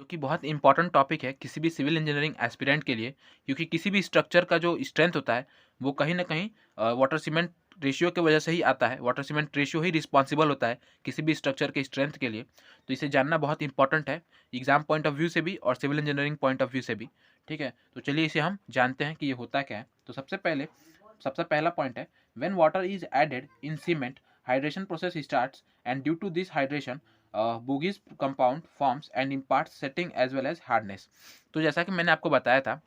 जो कि बहुत इंपॉर्टेंट टॉपिक है किसी भी सिविल इंजीनियरिंग एस्पिरेंट के लिए, क्योंकि किसी भी स्ट्रक्चर का जो स्ट्रेंथ होता है वो कहीं ना कहीं वाटर सीमेंट रेशियो की वजह से ही आता है। वाटर सीमेंट रेशियो ही रिस्पॉन्सिबल होता है किसी भी स्ट्रक्चर के स्ट्रेंथ के लिए। तो इसे जानना बहुत इंपॉर्टेंट है, एग्जाम पॉइंट ऑफ व्यू से भी और civil engineering point of view से भी। ठीक है, तो चलिए इसे हम जानते हैं कि ये होता क्या है। तो सबसे पहला पॉइंट है, when water is added in cement, hydration process starts and due to this hydration Bugis compound forms and imparts setting as well as hardness। तो जैसा कि मैंने आपको बताया था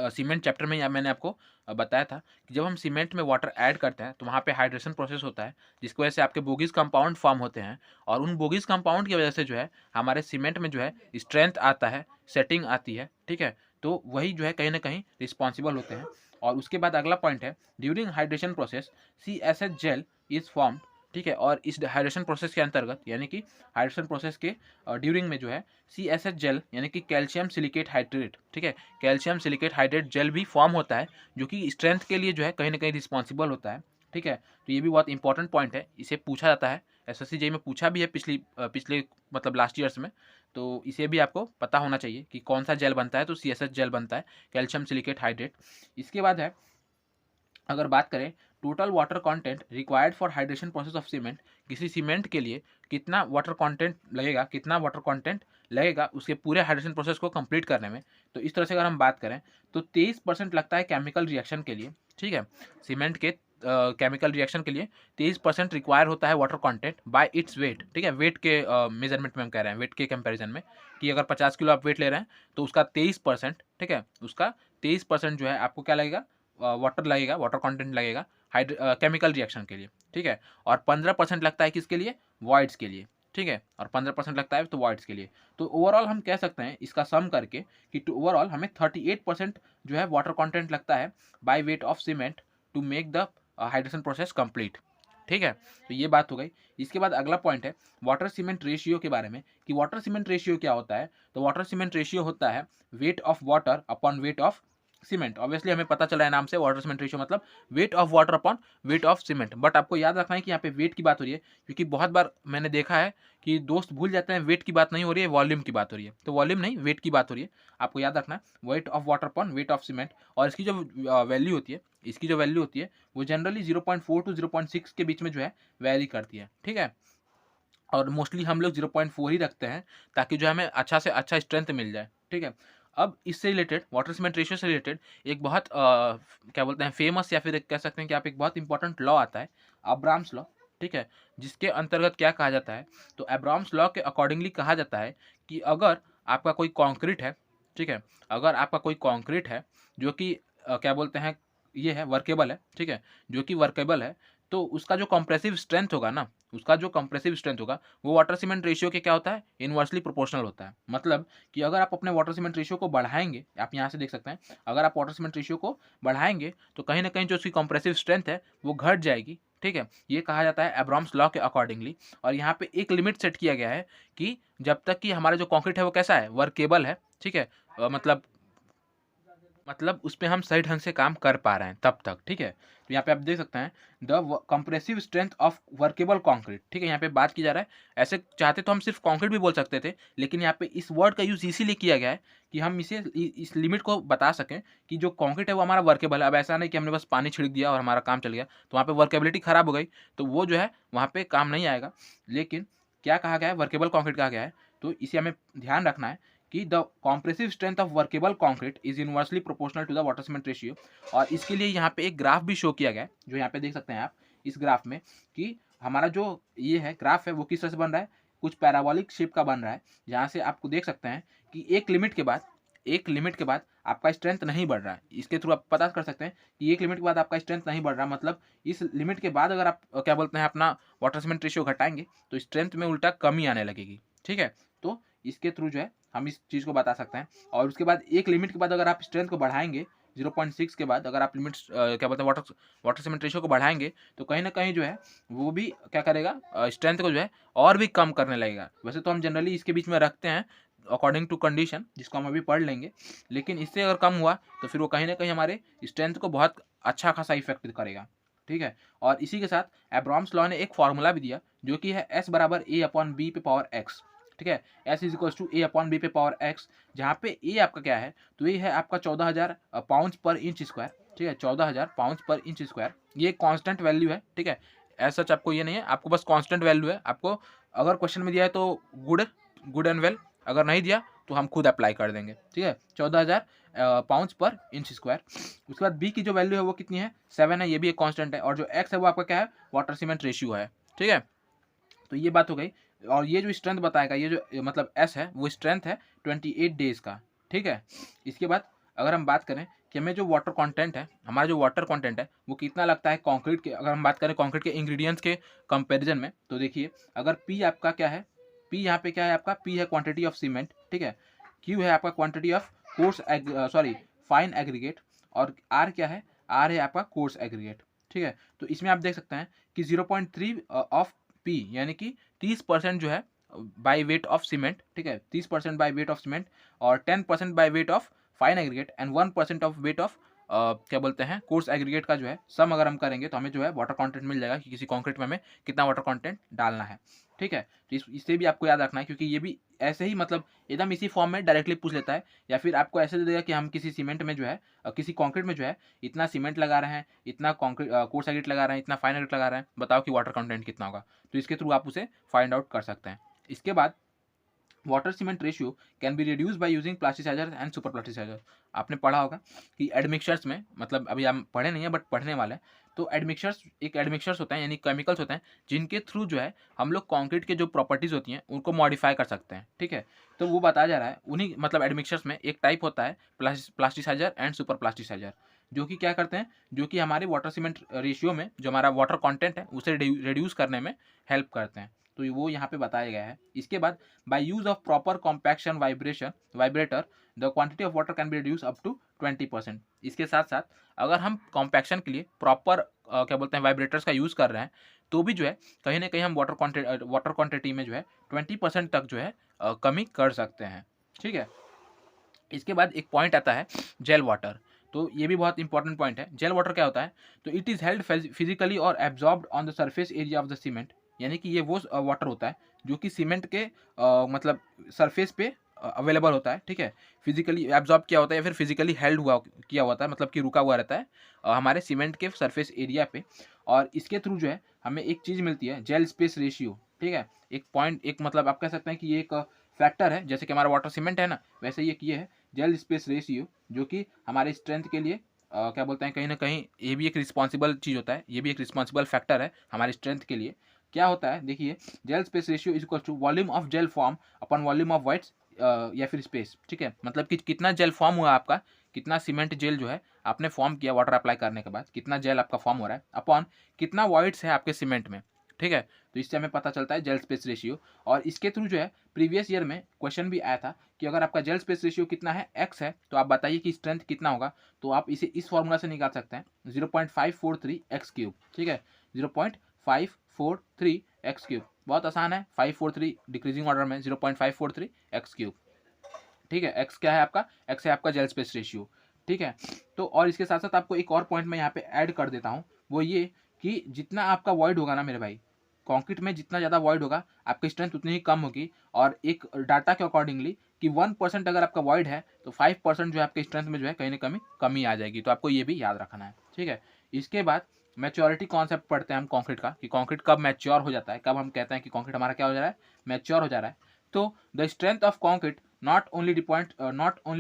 सीमेंट चैप्टर में, या मैंने आपको बताया था कि जब हम सीमेंट में वाटर ऐड करते हैं तो वहाँ पे हाइड्रेशन प्रोसेस होता है, जिसकी वजह से आपके बोगीज कंपाउंड फॉर्म होते हैं। और उन बोगीज कंपाउंड की वजह से जो है हमारे सीमेंट में जो है स्ट्रेंथ आता है, सेटिंग आती है। ठीक है, तो वही जो है कहीं ना कहीं रिस्पॉन्सिबल होते हैं। और उसके बाद अगला पॉइंट है, during hydration process CSH gel is form. ठीक है, और इस हाइड्रेशन प्रोसेस के अंतर्गत यानी कि हाइड्रेशन प्रोसेस के ड्यूरिंग में जो है CSH जेल यानी कि कैल्शियम सिलिकेट हाइड्रेट, ठीक है, कैल्शियम सिलिकेट हाइड्रेट जेल भी फॉर्म होता है, जो कि स्ट्रेंथ के लिए जो है कहीं ना कहीं रिस्पॉन्सिबल होता है। ठीक है, तो ये भी बहुत इंपॉर्टेंट पॉइंट है, इसे पूछा जाता है। SSC जेई में पूछा भी है पिछले मतलब लास्ट ईयर्स में। तो इसे भी आपको पता होना चाहिए कि कौन सा जेल बनता है, तो CSH जेल बनता है, कैल्शियम सिलिकेट हाइड्रेट। इसके बाद है, अगर बात करें total water content required for hydration process of cement, किसी सीमेंट के लिए कितना वाटर कंटेंट लगेगा, कितना वाटर कंटेंट लगेगा उसके पूरे हाइड्रेशन प्रोसेस को कंप्लीट करने में। तो इस तरह से अगर हम बात करें तो 23% लगता है केमिकल रिएक्शन के लिए। ठीक है, सीमेंट के केमिकल रिएक्शन के लिए 23% रिक्वायर होता है water content bye its weight. ठीक है, वेट के मेजरमेंट में हम कह रहे हैं, वेट के कंपैरिजन में, कि अगर 50 किलो आप वेट ले रहे हैं तो उसका 23%, ठीक है, उसका 23% जो है आपको क्या लगेगा, वाटर लगेगा, वाटर कंटेंट लगेगा केमिकल रिएक्शन के लिए। ठीक है, और 15% लगता है किसके लिए, वॉइड्स के लिए। ठीक है, और 15% लगता है तो वॉइड्स के लिए। तो ओवरऑल हम कह सकते हैं इसका सम करके कि ओवरऑल हमें 38% जो है वाटर कंटेंट लगता है by weight of cement to make the hydration process complete. ठीक है, तो ये बात हो गई। इसके बाद अगला पॉइंट है वाटर सीमेंट रेशियो के बारे में, कि वाटर सीमेंट रेशियो क्या होता है। तो वाटर सीमेंट रेशियो होता है weight of water upon weight of cement. Obviously हमें पता चला है नाम से, वाटर सीमेंट रेशियो मतलब weight of water upon weight of cement. But आपको याद रखना है कि यहाँ पे वेट की बात हो रही है, क्योंकि बहुत बार मैंने देखा है कि दोस्त भूल जाते हैं वेट की बात नहीं हो रही है, वॉल्यूम की बात हो रही है। तो वॉल्यूम नहीं, वेट की बात हो रही है, आपको याद रखना है weight of water upon weight of cement. और इसकी जो वैल्यू होती है, वो जनरली 0.4 to 0.6 के बीच में जो है वैरी करती है। ठीक है, और मोस्टली हम लोग 0.4 ही रखते हैं, ताकि जो हमें अच्छा से अच्छा स्ट्रेंथ मिल जाए। ठीक है, अब इससे रिलेटेड, वाटर सीमेंट रेशियो से रिलेटेड एक बहुत क्या बोलते हैं फेमस, या फिर कह सकते हैं कि आप एक बहुत इंपॉर्टेंट लॉ आता है, अब्राम्स लॉ। ठीक है, जिसके अंतर्गत क्या कहा जाता है, तो अब्राम्स लॉ के अकॉर्डिंगली कहा जाता है कि अगर आपका कोई कॉन्क्रीट है, ठीक है, अगर आपका कोई कॉन्क्रीट है जो कि क्या बोलते हैं, ये है वर्केबल है, ठीक है, जो कि वर्केबल है, तो उसका जो कंप्रेसिव स्ट्रेंथ होगा ना, उसका जो कंप्रेसिव स्ट्रेंथ होगा वो वाटर सीमेंट रेशियो के क्या होता है, इनवर्सली प्रोपोर्शनल होता है। मतलब कि अगर आप अपने वाटर सीमेंट रेशियो को बढ़ाएंगे, आप यहाँ से देख सकते हैं, अगर आप वाटर सीमेंट रेशियो को बढ़ाएंगे तो कहीं ना कहीं जो उसकी कंप्रेसिव स्ट्रेंथ है वो घट जाएगी। ठीक है, ये कहा जाता है अब्राम्स लॉ के अकॉर्डिंगली। और यहाँ पे एक लिमिट सेट किया गया है कि जब तक कि हमारा जो कॉन्क्रीट है वो कैसा है, वर्केबल है। ठीक है, मतलब उस पे हम सही ढंग से काम कर पा रहे हैं तब तक। ठीक है, तो यहाँ पे आप देख सकते हैं the compressive strength of workable concrete. ठीक है, यहाँ पे बात की जा रहा है, ऐसे चाहते तो हम सिर्फ कंक्रीट भी बोल सकते थे, लेकिन यहाँ पे इस वर्ड का यूज इसीलिए किया गया है कि हम इसे इस लिमिट को बता सकें कि जो कंक्रीट है वो हमारा वर्केबल है। अब ऐसा नहीं कि हमने बस पानी छिड़क दिया और हमारा काम चल गया, तो वहाँ पे वर्केबिलिटी खराब हो गई, तो वो जो है वहाँ पे काम नहीं आएगा। लेकिन क्या कहा गया है, वर्केबल कंक्रीट कहा गया है, तो इसे हमें ध्यान रखना है कि the compressive strength of workable concrete is inversely proportional to the water cement ratio. और इसके लिए यहाँ पे एक ग्राफ भी शो किया गया है, जो यहाँ पे देख सकते हैं आप इस ग्राफ में, कि हमारा जो ये है ग्राफ है वो किस तरह से बन रहा है, कुछ पैराबोलिक शेप का बन रहा है, जहाँ से आपको देख सकते हैं कि एक लिमिट के बाद आपका स्ट्रेंथ नहीं बढ़ रहा है। इसके थ्रू आप पता कर सकते हैं कि एक लिमिट के बाद आपका स्ट्रेंथ नहीं बढ़ रहा, मतलब इस लिमिट के बाद अगर आप क्या बोलते हैं अपना वाटर सीमेंट रेशियो घटाएंगे तो स्ट्रेंथ में उल्टा कमी आने लगेगी। ठीक है, तो इसके थ्रू जो है हम इस चीज़ को बता सकते हैं। और उसके बाद एक लिमिट के बाद अगर आप स्ट्रेंथ को बढ़ाएंगे 0.6 के बाद, अगर आप लिमिट क्या बोलते हैं वाटर सीमेंट रेशियो को बढ़ाएंगे, तो कहीं ना कहीं जो है वो भी क्या करेगा, स्ट्रेंथ को जो है और भी कम करने लगेगा। वैसे तो हम जनरली इसके बीच में रखते हैं अकॉर्डिंग टू कंडीशन, जिसको हम अभी पढ़ लेंगे, लेकिन इससे अगर कम हुआ तो फिर वो कहीं ना कहीं हमारे स्ट्रेंथ को बहुत अच्छा खासा इफेक्ट करेगा। ठीक है, और इसी के साथ एब्राम्स लॉ ने एक फॉर्मूला भी दिया, जो कि है S = A/B पे पावर x। ठीक है। S is equals to A upon B पे पावर x, जहाँ पे A आपका क्या है, तो ये है आपका 14,000 पाउंड पर इंच स्क्वायर, ठीक है, 14,000 पाउंड पर इंच स्क्वायर। ये कांस्टेंट वैल्यू है, ठीक है। ऐसा सच आपको ये नहीं है, आपको बस कांस्टेंट वैल्यू है। आपको अगर क्वेश्चन में दिया है तो गुड एंड वेल, अगर नहीं दिया तो हम खुद अप्लाई कर देंगे, ठीक है। 14,000 पाउंड पर इंच स्क्वायर। उसके बाद बी की जो वैल्यू है वो कितनी है, 7 है, ये भी एक कांस्टेंट है। और जो एक्स है वो आपका क्या है, वाटर सीमेंट रेशियो है, ठीक है। तो ये बात हो गई। और ये जो स्ट्रेंथ बताएगा, ये जो मतलब एस है, वो स्ट्रेंथ है 28 डेज का, ठीक है। इसके बाद अगर हम बात करें कि हमें जो वाटर कंटेंट है, हमारा जो वाटर कंटेंट है वो कितना लगता है कंक्रीट के, अगर हम बात करें कंक्रीट के इंग्रेडिएंट्स के कंपैरिजन में, तो देखिए अगर पी आपका क्या है, पी यहाँ पे क्या है आपका, पी है क्वांटिटी ऑफ सीमेंट, ठीक है। क्यू है आपका quantity of course fine aggregate, और आर क्या है, आर है आपका कोर्स एग्रीगेट, ठीक है। तो इसमें आप देख सकते हैं कि 0.3 ऑफ पी यानी कि 30% जो है बाई वेट ऑफ सीमेंट, ठीक है, 30% बाई वेट ऑफ सीमेंट, और 10% by weight of fine aggregate, and 1% of weight of क्या बोलते हैं, कोर्स एग्रीगेट का जो है सम अगर हम करेंगे तो हमें जो है वाटर कंटेंट मिल जाएगा कि किसी कंक्रीट में हमें कितना वाटर कंटेंट डालना है, ठीक है। तो इसे भी आपको याद रखना है, क्योंकि ये भी ऐसे ही मतलब एकदम इसी फॉर्म में डायरेक्टली पूछ लेता है, या फिर आपको ऐसे दे देगा कि हम किसी सीमेंट में जो है किसी कंक्रीट में जो है इतना सीमेंट लगा रहे हैं, इतना कंक्रीट कोर्स एग्रीगेट लगा रहे हैं, इतना फाइन एग्रीगेट लगा रहे हैं, बताओ कि वाटर कंटेंट कितना होगा। तो इसके थ्रू आप उसे फाइंड आउट कर सकते हैं। इसके बाद water cement ratio can be reduce by using plasticizer and super plasticizer. आपने पढ़ा होगा कि एडमिक्सचर्स में, मतलब अभी हम पढ़े नहीं है बट पढ़ने वाले हैं, तो एडमिक्सचर्स होते हैं, यानी केमिकल्स होते हैं जिनके थ्रू जो है हम लोग कंक्रीट के जो प्रॉपर्टीज होती हैं उनको मॉडिफाई कर सकते हैं, ठीक है। तो वो बताया जा रहा है उन्हीं मतलब एडमिक्सचर्स में एक टाइप होता है प्लास्टिसाइजर एंड सुपर प्लास्टिसाइजर, जो कि क्या करते हैं, जो कि हमारे वाटर सीमेंट रेशियो में जो हमारा वाटर कंटेंट है उसे रिड्यूस करने में हेल्प करते हैं। तो वो यहाँ पे बताया गया है। इसके बाद by use of proper compaction vibrator the quantity of water can be reduce up to 20%। इसके साथ साथ अगर हम कॉम्पैक्शन के लिए प्रॉपर क्या बोलते हैं वाइब्रेटर्स का यूज़ कर रहे हैं, तो भी जो है कहीं ना कहीं हम वाटर क्वांटिटी में जो है 20% तक जो है कमी कर सकते हैं, ठीक है। इसके बाद एक पॉइंट आता है जेल वाटर। तो ये भी बहुत इंपॉर्टेंट पॉइंट है। जेल वाटर क्या होता है, तो इट इज़ हेल्ड फिजिकली और absorbed on the surface area of the cement, यानी कि ये वो वाटर होता है जो कि सीमेंट के मतलब सरफेस पे अवेलेबल होता है, ठीक है। फिजिकली एब्जॉर्ब किया होता है या फिर फिजिकली हेल्ड हुआ किया होता है, मतलब कि रुका हुआ रहता है हमारे सीमेंट के सरफेस एरिया पे। और इसके थ्रू जो है हमें एक चीज़ मिलती है, जेल स्पेस रेशियो, ठीक है। एक पॉइंट, एक मतलब आप कह सकते हैं कि ये एक फैक्टर है, जैसे कि हमारा वाटर सीमेंट है ना, वैसे ये है जेल स्पेस रेशियो, जो कि हमारे स्ट्रेंथ के लिए क्या बोलते हैं, कहीं ना कहीं ये भी एक रिस्पॉन्सिबल चीज़ होता है, ये भी एक रिस्पॉन्सिबल फैक्टर है हमारी स्ट्रेंथ के लिए। क्या होता है देखिए, gel space ratio is equal to volume of gel form upon volume of voids या फिर स्पेस, ठीक है। मतलब कि कितना जेल फॉर्म हुआ आपका, कितना सीमेंट जेल जो है आपने फॉर्म किया वाटर अप्लाई करने के बाद, कितना जेल आपका फॉर्म हो रहा है, अपॉन कितना वाइट्स है आपके सीमेंट में, ठीक है। तो इससे हमें पता चलता है जेल स्पेस रेशियो। और इसके थ्रू जो है प्रीवियस ईयर में क्वेश्चन भी आया था कि अगर आपका जेल स्पेस रेशियो कितना है, एक्स है, तो आप बताइए कि स्ट्रेंथ कितना होगा। तो आप इसे इस फॉर्मूला से निकाल सकते हैं, 0.543 एक्स क्यूब, ठीक है, 0.543 एक्स क्यूब। बहुत आसान है, 543 डिक्रीजिंग ऑर्डर में 0.543 एक्स क्यूब, ठीक है। एक्स क्या है आपका, एक्स है आपका जेल स्पेस रेशियो, ठीक है। तो और इसके साथ साथ आपको एक और पॉइंट मैं यहाँ पे ऐड कर देता हूँ, वो ये कि जितना आपका वॉइड होगा ना मेरे भाई, कंक्रीट में जितना ज़्यादा वॉइड होगा आपकी स्ट्रेंथ उतनी ही कम होगी। और एक डाटा के अकॉर्डिंगली कि 1% अगर आपका वॉइड है तो 5% जो है आपके स्ट्रेंथ में जो है कहीं ना कमी आ जाएगी। तो आपको ये भी याद रखना है, ठीक है। इसके बाद मैच्योरिटी कॉन्सेप्ट पढ़ते हैं हम कंक्रीट का, कि कंक्रीट कब मैच्योर हो जाता है, कब हम कहते हैं कि कंक्रीट हमारा क्या हो जा रहा है, मैच्योर हो जा रहा है। तो the strength of concrete not only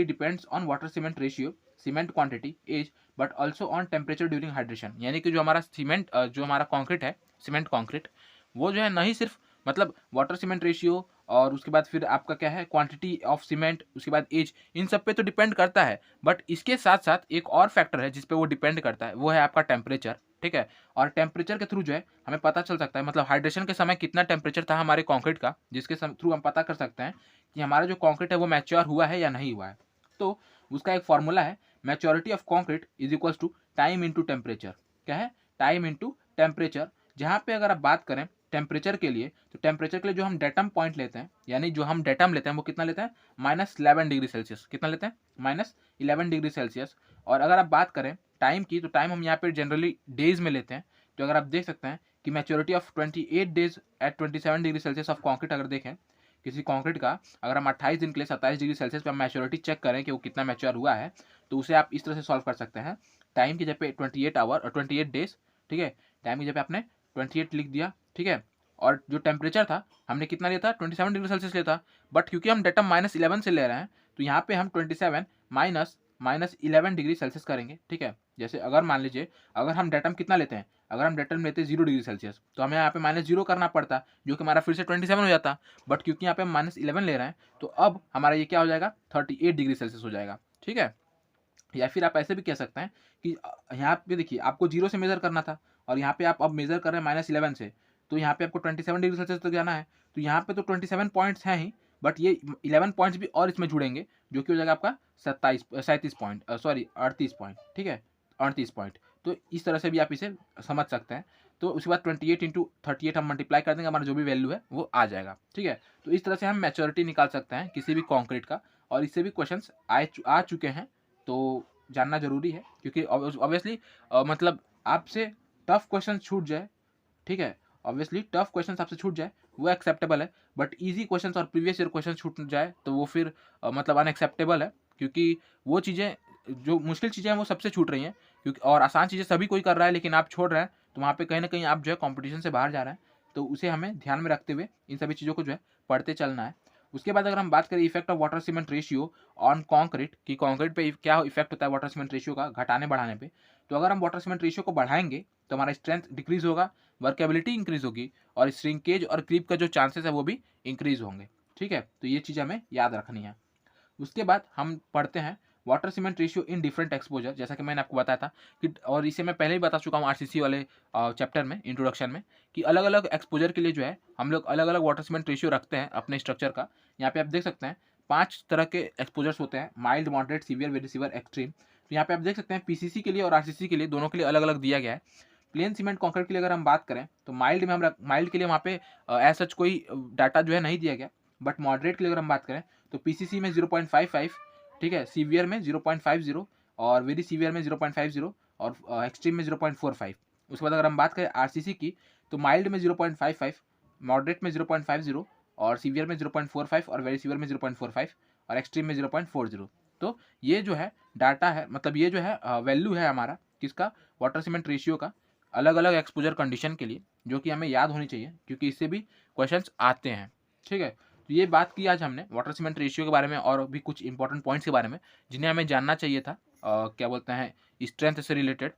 depends on water cement ratio, cement quantity, age, but also on temperature during hydration. यानी कि जो हमारा सीमेंट जो हमारा कंक्रीट है, सीमेंट कंक्रीट, वो जो है नहीं सिर्फ मतलब वाटर सीमेंट रेशियो और उसके बाद फिर आपका क्या है क्वांटिटी ऑफ सीमेंट, उसके बाद एज, इन सब पे तो डिपेंड करता है, बट इसके साथ साथ एक और फैक्टर है जिस पे वो डिपेंड करता है, वो है आपका टेम्परेचर, ठीक है। और टेम्परेचर के थ्रू जो है हमें पता चल सकता है, मतलब हाइड्रेशन के समय कितना टेम्परेचर था हमारे कंक्रीट का, जिसके थ्रू हम पता कर सकते हैं कि हमारा जो कंक्रीट है वो मैच्योर हुआ है या नहीं हुआ है। तो उसका एक फॉर्मूला है, maturity of concrete is equals to time into temperature. क्या है, टाइम इनटू टेम्परेचर। जहाँ पे अगर आप बात करें टेम्परेचर के लिए, तो टेम्परेचर के लिए जो हम डेटम पॉइंट लेते हैं, यानी जो हम डेटम लेते हैं वो कितना लेते हैं, -11 डिग्री सेल्सियस। कितना लेते हैं, -11 डिग्री सेल्सियस। और अगर आप बात करें टाइम की, तो टाइम हम यहाँ पे जनरली डेज में लेते हैं। तो अगर आप देख सकते हैं कि maturity of 28 days at 27 degree Celsius of concrete अगर देखें किसी कंक्रीट का अगर हम 28 दिन के लिए 27 डिग्री सेल्सियस पे मैच्योरिटी चेक करें कि वो कितना मैच्योर हुआ है, तो उसे आप इस तरह से सॉल्व कर सकते हैं। टाइम की जगह पे 28 आवर और 28 डेज, ठीक है, टाइम की जगह पे आपने 28 लिख दिया, ठीक है, और जो टेम्परेचर था हमने कितना लिया था, 27 डिग्री सेल्सियस लिया था, बट क्योंकि हम डेटम -11 से ले रहे हैं तो यहाँ पे हम 27 -11 डिग्री सेल्सियस करेंगे, ठीक है। जैसे अगर मान लीजिए अगर हम डेटम कितना लेते हैं, अगर हम डेटम लेते हैं 0 डिग्री सेल्सियस तो हमें यहाँ पे -0 करना पड़ता, जो कि हमारा फिर से 27 हो जाता, बट क्योंकि यहाँ पे हम -11 ले रहे हैं तो अब हमारा ये क्या हो जाएगा, 38 डिग्री सेल्सियस हो जाएगा, ठीक है। या फिर आप ऐसे भी कह सकते हैं कि यहाँ पे देखिए आपको 0 से मेजर करना था और यहाँ पे आप अब मेजर कर रहे हैं -11 से, तो यहाँ पे आपको 27 डिग्री सेल्सियस तक जाना है, तो यहाँ पे तो 27 पॉइंट्स हैं ही, बट ये 11 पॉइंट्स भी और इसमें जुड़ेंगे, जो कि हो जाएगा आपका 37 पॉइंट, सॉरी 38 पॉइंट, ठीक है, 38 पॉइंट। तो इस तरह से भी आप इसे समझ सकते हैं। तो उसके बाद 28 इंटू 38 हम मल्टीप्लाई कर देंगे, हमारा जो भी वैल्यू है वो आ जाएगा, ठीक है। तो इस तरह से हम मैच्योरिटी निकाल सकते हैं किसी भी कॉन्क्रीट का, और इससे भी क्वेश्चन आ चुके हैं, तो जानना जरूरी है, क्योंकि ऑब्वियसली मतलब आपसे टफ क्वेश्चन छूट जाए, ठीक है, ऑब्वियसली टफ क्वेश्चन आपसे छूट जाए वो एक्सेप्टेबल है, बट इजी क्वेश्चन और प्रीवियस ईयर क्वेश्चन छूट जाए तो वो फिर मतलब अनएक्सेप्टेबल है, क्योंकि वो चीज़ें जो मुश्किल चीज़ें हैं वो सबसे छूट रही हैं, क्योंकि और आसान चीज़ें सभी कोई कर रहा है लेकिन आप छोड़ रहे हैं, तो वहाँ पे कहीं ना कहीं आप जो है कंपटीशन से बाहर जा रहे हैं। तो उसे हमें ध्यान में रखते हुए इन सभी चीज़ों को जो है पढ़ते चलना है। उसके बाद अगर हम बात करें effect of water cement ratio on concrete, कि कॉन्क्रीट पे क्या इफेक्ट होता है वाटर सीमेंट रेशियो का घटाने बढ़ाने पे, तो अगर हम वाटर सीमेंट रेशियो को बढ़ाएंगे तो हमारा स्ट्रेंथ डिक्रीज होगा, वर्केबिलिटी इंक्रीज होगी, और श्रिंकेज और क्रीप का जो चांसेस है वो भी इंक्रीज होंगे, ठीक है। तो ये चीज़ हमें याद रखनी है। उसके बाद हम पढ़ते हैं water cement ratio in different exposure, जैसा कि मैंने आपको बताया था कि, और इसे मैं पहले ही बता चुका हूँ आरसीसी वाले चैप्टर में, इंट्रोडक्शन में, कि अलग अलग एक्सपोजर के लिए जो है हम लोग अलग अलग वाटर सीमेंट रेशियो रखते हैं अपने स्ट्रक्चर का। यहाँ पे आप देख सकते हैं 5 तरह के एक्सपोजर्स होते हैं, mild, moderate, severe, very severe, extreme. तो यहाँ पे आप देख सकते हैं पीसीसी के लिए और आरसीसी के लिए दोनों के लिए अलग अलग दिया गया है। प्लेन सीमेंट कॉन्क्रीट के लिए अगर हम बात करें तो माइल्ड में हम माइल्ड के लिए वहाँ पे एज सच कोई डाटा जो है नहीं दिया गया, बट मॉडरेट के लिए अगर हम बात करें तो पीसीसी में 0.55, ठीक है, सीवियर में 0.50, और वेरी सीवियर में 0.50, और एक्सट्रीम में 0.45। उसके बाद अगर हम बात करें आरसीसी की तो माइल्ड में 0.55, मॉडरेट में 0.50, और सीवियर में 0.45, और वेरी सीवियर में 0.45, और एक्सट्रीम में 0.40। तो ये जो है डाटा है, मतलब ये जो है वैल्यू है हमारा किसका, वाटर सीमेंट रेशियो का, अलग अलग एक्सपोजर कंडीशन के लिए, जो कि हमें याद होनी चाहिए क्योंकि इससे भी क्वेश्चंस आते हैं, ठीक है। तो ये बात की आज हमने वाटर सीमेंट रेशियो के बारे में और भी कुछ इंपॉर्टेंट पॉइंट्स के बारे में जिन्हें हमें जानना चाहिए था, क्या बोलते हैं, स्ट्रेंथ से रिलेटेड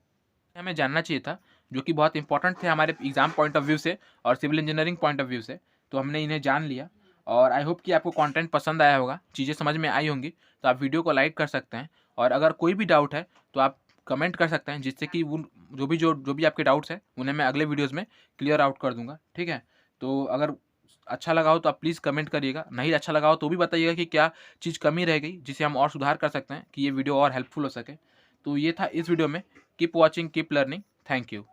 हमें जानना चाहिए था, जो कि बहुत इंपॉर्टेंट थे हमारे एग्जाम पॉइंट ऑफ व्यू से और civil engineering point of view से। तो हमने इन्हें जान लिया, और आई होप कि आपको कंटेंट पसंद आया होगा, चीज़ें समझ में आई होंगी, तो आप वीडियो को लाइक कर सकते हैं, और अगर कोई भी डाउट है तो आप कमेंट कर सकते हैं, जिससे कि वो जो भी आपके डाउट्स हैं उन्हें मैं अगले वीडियोज़ में क्लियर आउट कर दूंगा, ठीक है। तो अगर अच्छा लगा हो तो आप प्लीज़ कमेंट करिएगा, नहीं अच्छा लगा हो तो भी बताइएगा कि क्या चीज़ कमी रह गई जिसे हम और सुधार कर सकते हैं कि ये वीडियो और हेल्पफुल हो सके। तो ये था इस वीडियो में। Keep watching, keep learning, thank you.